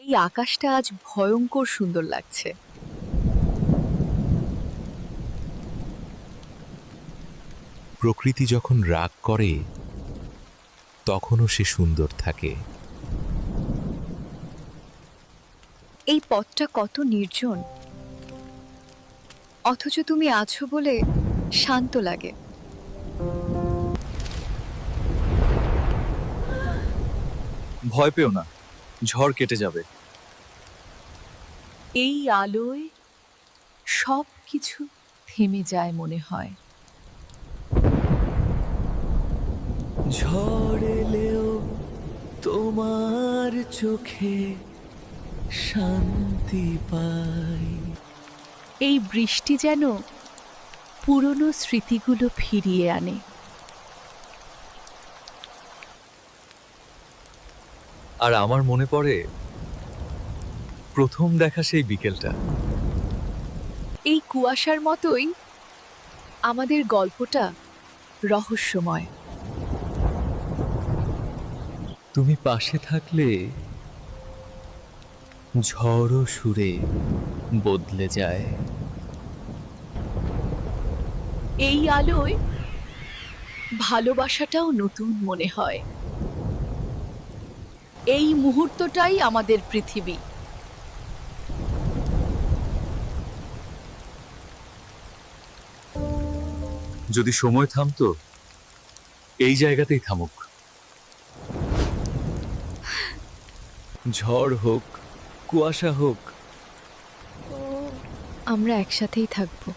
এই আকাশটা আজ ভয়ঙ্কর সুন্দর লাগছে। প্রকৃতি যখন রাগ করে তখনও সে সুন্দর থাকে। এই পথটা কত নির্জন, অথচ তুমি আছো বলে শান্ত লাগে। ভয় পেও না, ঝড় কেটে যাবে। এই আলোয় সব কিছু থেমে যায় মনে হয়। ঝড় এলেও তোমার চোখে শান্তি পাই। এই বৃষ্টি যেন পুরনো স্মৃতিগুলো ফিরিয়ে আনে। আর আমার মনে পড়ে প্রথম দেখা সেই বিকেলটা। এই কুয়াশার মতোই আমাদের গল্পটা রহস্যময়। তুমি পাশে থাকলে ঝড়ও সুরে বদলে যায়। এই আলোয় ভালোবাসাটাও নতুন মনে হয়। এই মুহূর্তটাই আমাদের পৃথিবী। যদি সময় থামতো, এই জায়গাতেই থামুক। ঝড় হোক, কুয়াশা হোক, আমরা একসাথেই থাকবো।